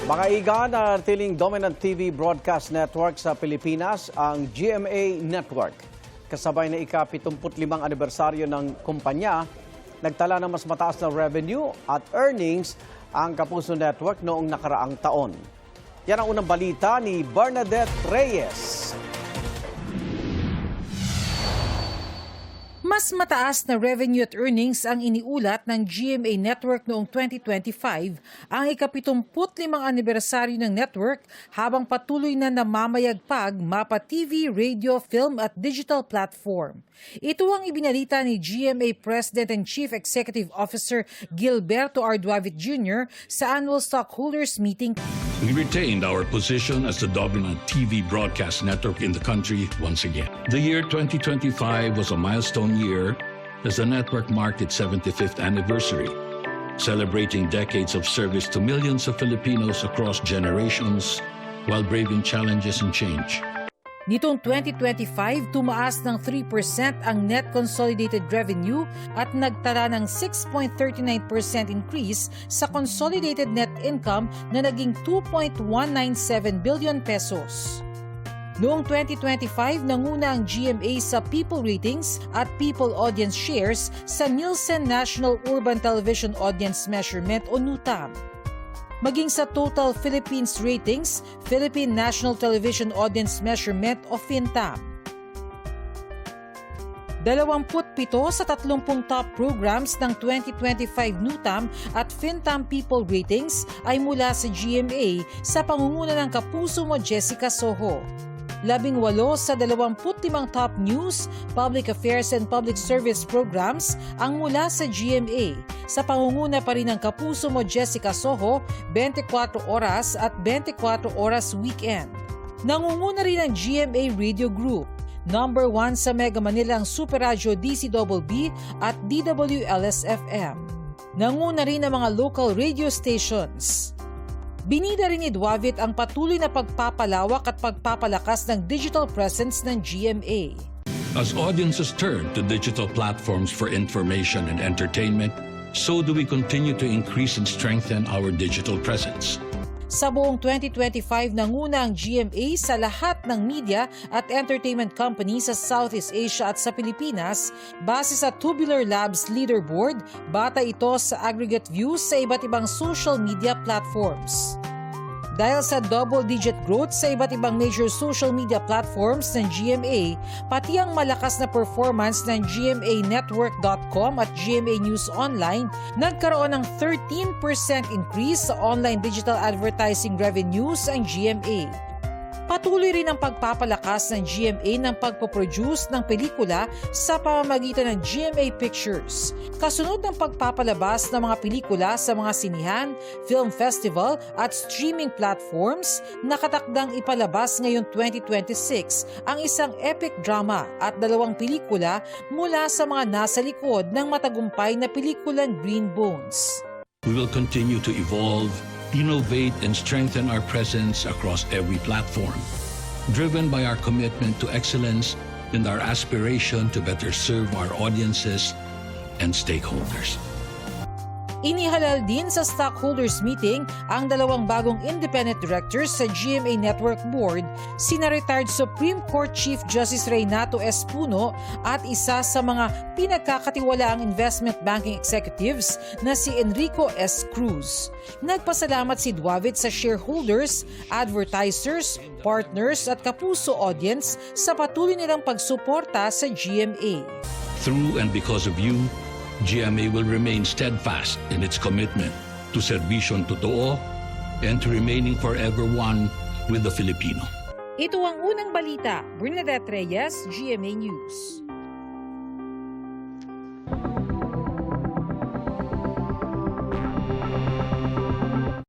Mga iga na tiling dominant TV broadcast network sa Pilipinas ang GMA Network. Kasabay na ika-75 anibersaryo ng kumpanya, nagtala ng mas mataas na revenue at earnings ang Kapuso Network noong nakaraang taon. Yan ang unang balita ni Bernadette Reyes. Mas mataas na revenue at earnings ang iniulat ng GMA Network noong 2025, ang ika-75 anibersaryo ng network habang patuloy na namamayagpag Mapa TV, radio, film at digital platform. Ito ang ibinalita ni GMA President and Chief Executive Officer Gilberto R. Duavit Jr. sa annual stockholders meeting. We retained our position as the dominant TV broadcast network in the country once again. The year 2025 was a milestone year as the network marked its 75th anniversary, celebrating decades of service to millions of Filipinos across generations while braving challenges and change. Nitong 2025, tumaas ng 3% ang net consolidated revenue at nagtala ng 6.39% increase sa consolidated net income na naging 2.197 billion pesos. Noong 2025, nanguna ang GMA sa people ratings at people audience shares sa Nielsen National Urban Television Audience Measurement o NUTAM. Maging sa Total Philippines Ratings, Philippine National Television Audience Measurement o FinTam. 27 sa 30 top programs ng 2025 NUTAM at FinTam People Ratings ay mula sa GMA sa pangunguna ng Kapuso mo Jessica Soho. 18 sa 25 top news, public affairs and public service programs ang mula sa GMA. Sa pangunguna pa rin ng Kapuso mo Jessica Soho, 24 oras at 24 oras weekend. Nangunguna rin ang GMA Radio Group. Number 1 sa Mega Manila ang Super Radio DCBB at DWLS-FM. Nanguna rin ang mga local radio stations. Binida rin ni Duavit ang patuloy na pagpapalawak at pagpapalakas ng digital presence ng GMA. As audiences turn to digital platforms for information and entertainment, so do we continue to increase and strengthen our digital presence. Sa buong 2025, nanguna ang GMA sa lahat ng media at entertainment companies sa Southeast Asia at sa Pilipinas base sa Tubular Labs Leaderboard, bata ito sa aggregate views sa iba't ibang social media platforms. Dahil sa double-digit growth sa iba't ibang major social media platforms ng GMA, pati ang malakas na performance ng GMAnetwork.com at GMA News Online, nagkaroon ng 13% increase sa online digital advertising revenues ang GMA. Patuloy rin ang pagpapalakas ng GMA ng pagpoproduce ng pelikula sa pamamagitan ng GMA Pictures. Kasunod ng pagpapalabas ng mga pelikula sa mga sinihan, film festival at streaming platforms, nakatakdang ipalabas ngayong 2026 ang isang epic drama at 2 pelikula mula sa mga nasa likod ng matagumpay na pelikulang Green Bones. We will continue to evolve, innovate and strengthen our presence across every platform, driven by our commitment to excellence and our aspiration to better serve our audiences and stakeholders. Inihalal din sa stockholders meeting ang 2 bagong independent directors sa GMA Network Board, sina retired Supreme Court Chief Justice Reynato S. Puno at isa sa mga pinagkakatiwalaang investment banking executives na si Enrico S. Cruz. Nagpasalamat si Duavit sa shareholders, advertisers, partners at Kapuso audience sa patuloy nilang pagsuporta sa GMA. Through and because of you, GMA will remain steadfast in its commitment to serbisyong totoo and to remaining forever one with the Filipino. Ito ang unang balita. Bernadette Reyes, GMA News.